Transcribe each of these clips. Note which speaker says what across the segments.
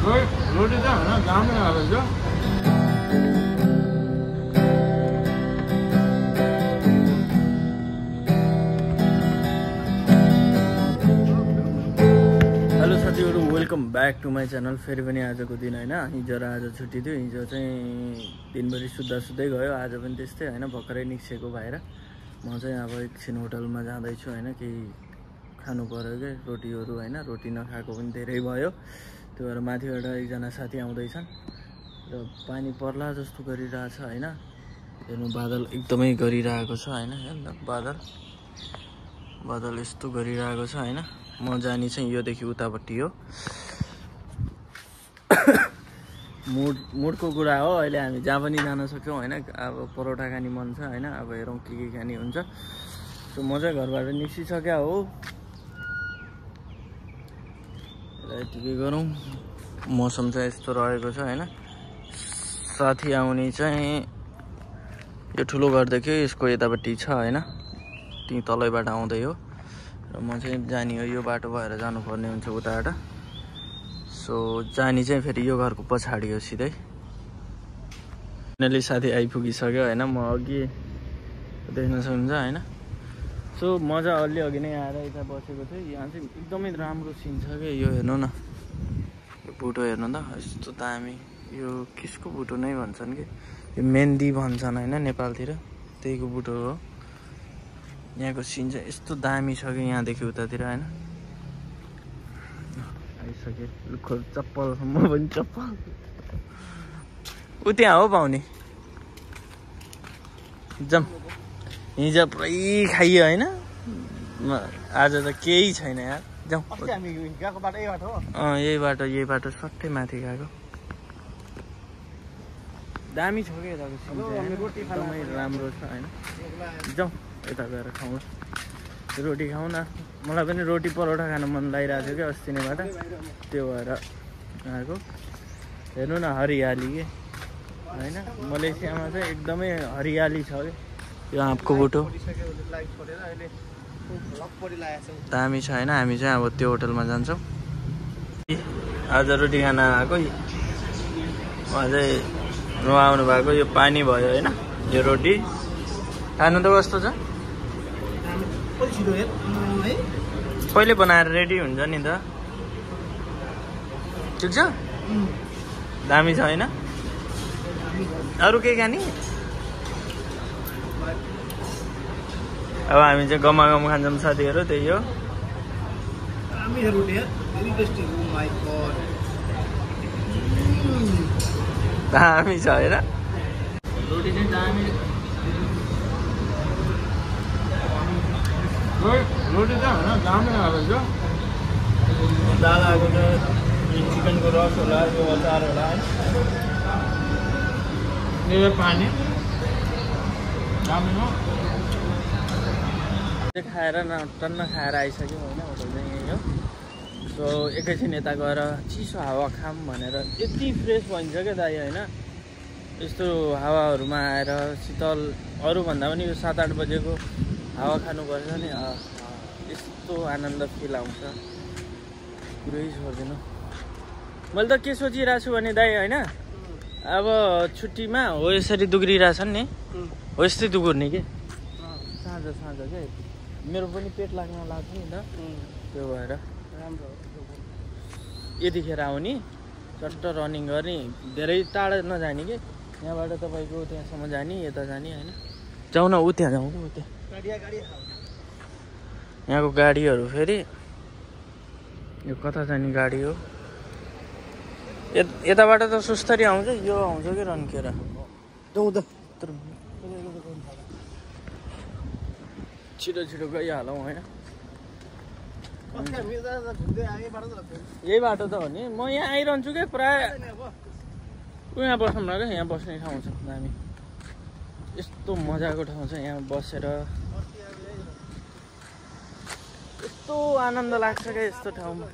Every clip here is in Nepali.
Speaker 1: रोटी त होइन दामै हालेछ। हेलो साथीहरू, welcome back to my channel. फेरि पनि आजको दिन होइन, हिजो र आज छुट्टी थियो। हिजो चाहिँ दिनभरि सुत्दै गयो, आज पनि त्यस्तै होइन, भर्खरै निस्केको भएर म चाहिँ अब एकछिन होटलमा जाँदैछु होइन। केही खानु पऱ्यो क्या रोटीहरू होइन, रोटी नखाएको पनि धेरै भयो। त्यो भएर माथिबाट एकजना साथी आउँदैछन् र पानी पर्ला जस्तो गरिरहेछ होइन। हेर्नु बादल एकदमै गरिरहेको छ होइन, हेर्नु बादल यस्तो गरिरहेको छ होइन। म जाने चाहिँ योदेखि उतापट्टि हो। मुडको कुरा हो, अहिले हामी जहाँ पनि जान सक्छौँ होइन। अब परोठा खाने मन छ होइन, अब हेरौँ के खाने हुन्छ। सो म चाहिँ घरबाट निस्किसक्यो हो, यतिकै गरौँ। मौसम चाहिँ यस्तो रहेको छ होइन। साथी आउने चाहिँ यो ठुलो घरदेखि यसको यतापट्टि छ होइन, त्यहीँ तलैबाट आउँदै हो र म चाहिँ जाने हो यो बाटो भएर जानुपर्ने हुन्छ उताबाट। सो जाने चाहिँ फेरि यो घरको पछाडि हो सिधै। फाइनली साथी आइपुगिसक्यो होइन, म अघि देख्न सक्नुहुन्छ होइन। सो म चाहिँ अलि अघि नै आएर यता बसेको थिएँ। यहाँ चाहिँ एकदमै राम्रो सिन छ क्या, यो हेर्नु न, यो बुटो हेर्नु त यस्तो दामी। यो किसको बुटो नै भन्छन् कि, यो मेहन्दी भन्छन् होइन नेपालतिर, त्यहीको बुटो हो। यहाँको सिन चाहिँ यस्तो दामी छ कि यहाँदेखि उतातिर होइन। आइसक्यो लुखो चप्पल, म पनि चप्पल ऊ त्यहाँ हो पाउने। जाम, हिजो पुरै खाइयो होइन, आज त केही छैन यार। जाउँ, यही बाटो सट्टै माथि गएको। दामी छ क्या यताको सिन चाहिँ, एकदमै राम्रो छ होइन। जाउँ यता गएर खाउँ, रोटी खाउँ न। मलाई पनि रोटी परोठा खान मन लागिरहेको थियो क्या अस्ति नैबाट, त्यो भएर आएको। हेर्नु न हरियाली के होइन, मलेसियामा चाहिँ एकदमै हरियाली छ क्या। यो आँपको बुटो दामी छ होइन। हामी चाहिँ अब त्यो होटलमा जान्छौँ। आज रोटी खान आएको, उहाँ चाहिँ नुहाउनु भएको। यो पानी भयो होइन, यो रोटी खानु त कस्तो छ, पहिले बनाएर रेडी हुन्छ नि त। ठिक छ, दामी छ होइन। अरू केही खाने? अब हामी चाहिँ गमागम खान्छौँ साथीहरू, त्यही हो। दामी छ होइन, रोटी चाहिँ दामी। रोटी त होइन दामै हालेछ। दाल आएको छ, चिकनको रस होला, यो अचार होला है, यो पानी दामी हो। खाएर टन्न खाएर आइसक्यौँ होइन, होटल चाहिँ यही हो। सो एकैछिन यता गएर चिसो हावा खाऊँ भनेर। यति फ्रेस भइन्छ क्या दाइ होइन, यस्तो हावाहरूमा आएर शीतल। अरूभन्दा पनि यो 7-8 बजेको हावा खानुपर्छ नि, यस्तो आनन्द फिल आउँछ, कुरै छोड्दिनँ। मैले त के सोचिरहेको छु भने दाइ होइन, अब छुट्टीमा हो यसरी दुग्रिरहेछन् नि, हो यस्तै दुगुर्ने कि साँझ क्या। मेरो पनि पेट लाग्न लाग्छ नि त, त्यो भएर राम्रो यतिखेर आउने, चट्ट रनिङ गर्ने, धेरै टाढा नजाने कि। यहाँबाट तपाईँको त्यहाँसम्म जाने, यता जाने होइन। जाउँ न, ऊ त्यहाँ जाउँ कि, ऊ त्यहाँ यहाँको गाडीहरू फेरि यो कता जाने गाडी हो। यताबाट त सुस्तरी आउँछ, यो आउँछ कि रन्केर। छिटो गइहालौँ होइन। यही बाटो त हो नि, म यहाँ आइरहन्छु क्या प्राय। यहाँ बसौँ न क्या, यहाँ बस्ने ठाउँ छ दामी, यस्तो मजाको ठाउँ छ। यहाँ बसेर यस्तो आनन्द लाग्छ क्या यस्तो ठाउँमा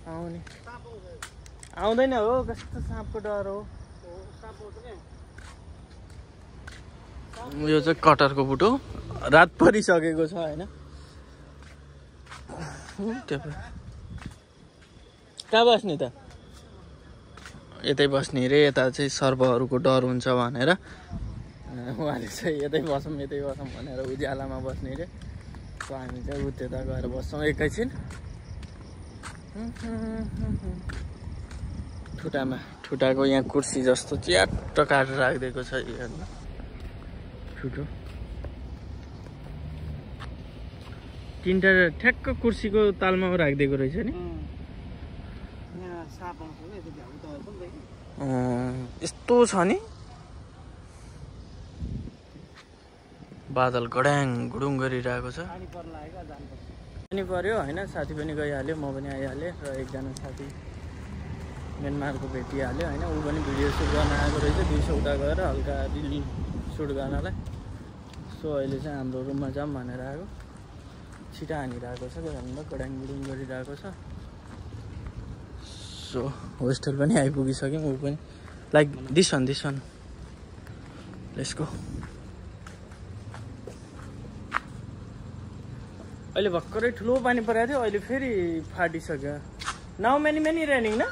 Speaker 1: आउने। आउँदैन हो, कस्तो साँपको डर हो। यो चाहिँ कटरको बुटो, रात परिसकेको छ होइन। कहाँ बस्ने त? यतै बस्ने रे, यता चाहिँ सर्पहरूको डर हुन्छ भनेर उहाँले चाहिँ यतै बसौँ भनेर उज्यालामा बस्ने रे। सो हामी चाहिँ त्यता गएर बस्छौँ एकैछिन। ठुटाको यहाँ कुर्सी जस्तो च्याट्ट काटेर राखिदिएको छ हेर्नु, ठुटो तीनटा ठ्याक्क कुर्सीको तालमा राखिदिएको रहेछ नि। यस्तो छ नि, बादल गड्याङ गुडुङ गरिरहेको छ। पनि पर्यो होइन, साथी पनि गइहाल्यो, म पनि आइहालेँ र एकजना साथी म्यानमारको भेटिहाल्यो होइन। ऊ पनि भिडियो सुट गर्न आएको रहेछ, 200 उता गएर हल्का रिल सुट गर्नलाई। सो अहिले चाहिँ हाम्रो रुममा जाऊँ भनेर आएको, छिटा हानिरहेको छ क्या, भन्दा गड्याङ गुडुङ गरिरहेको छ। सो होस्टेल पनि आइपुगिसक्यौँ, ऊ पनि like this one let's go. अहिले भर्खरै ठुलो पानी परेको थियो, अहिले फेरि फाटिसक्यो। नाउ मेनी रेनिङ न,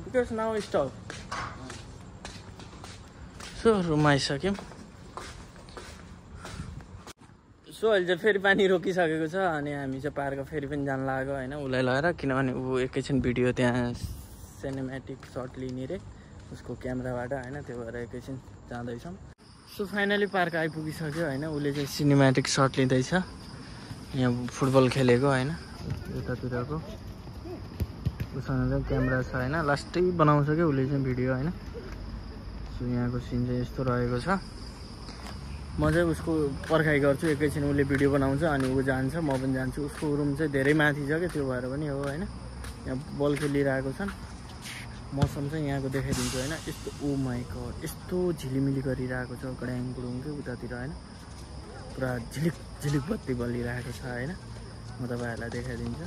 Speaker 1: बिकज नाउ स्टप। सो रुममा आइसक्यौँ। सो अहिले चाहिँ फेरि पानी रोकिसकेको छ अनि हामी चाहिँ पार्क फेरि पनि जान लाग्यो होइन, उसलाई लगाएर, किनभने ऊ एकैछिन भिडियो त्यहाँ सिनेमेटिक सर्ट लिने रे उसको क्यामेराबाट होइन, त्यो भएर एकैछिन जाँदैछौँ। सो फाइनली पार्क आइपुगिसक्यो होइन। उसले चाहिँ सिनेमेटिक सर्ट लिँदैछ, यहाँ फुटबल खेलेको होइन, यतातिरको उसँग चाहिँ क्यामेरा छ होइन, लास्टै बनाउँछ क्या उसले चाहिँ भिडियो होइन। सो यहाँको सिन चाहिँ यस्तो रहेको छ। म चाहिँ उसको पर्खाइ गर्छु, एकैछिन उसले भिडियो बनाउँछ अनि ऊ जान्छ, म पनि जान्छु। उसको रुम चाहिँ धेरै माथि छ क्या, त्यो भएर पनि हो होइन। यहाँ बल खेलिरहेको छन्, मौसम चाहिँ यहाँको देखाइदिन्छु होइन। यस्तो ओ माई गड, यस्तो झिलिमिली गरिरहेको छ गड्याङ गुडुङ के उतातिर होइन, पुरा झिलिक झिलिक बत्ती बलिरहेको छ होइन। म तपाईँहरूलाई देखाइदिन्छु।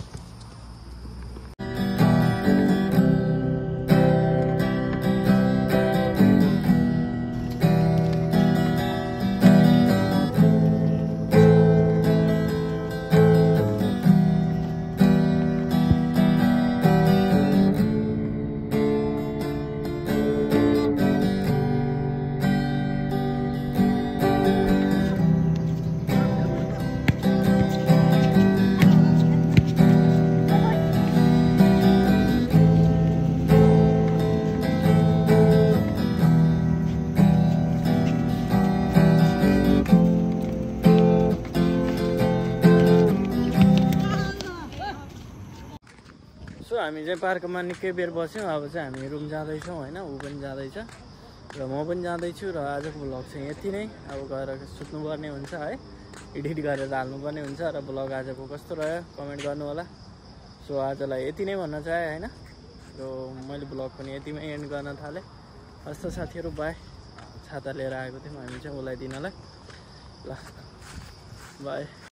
Speaker 1: सो हामी चाहिँ पार्कमा निकै बेर बस्यौँ, अब चाहिँ हामी रुम जाँदैछौँ होइन। ऊ पनि जाँदैछ र म पनि जाँदैछु र आजको ब्लग चाहिँ यति नै। अब गएर सुत्नुपर्ने हुन्छ है, एडिट गरेर हाल्नुपर्ने हुन्छ र ब्लग आजको कस्तो रह्यो कमेन्ट गर्नु होला। सो आजलाई यति नै भन्न चाहेँ होइन, र मैले ब्लग पनि यतिमै एन्ड गर्न थालेँ। हस्त साथीहरू बाई। छाता लिएर आएको थियौँ हामी चाहिँ उसलाई दिनलाई, ल बाई।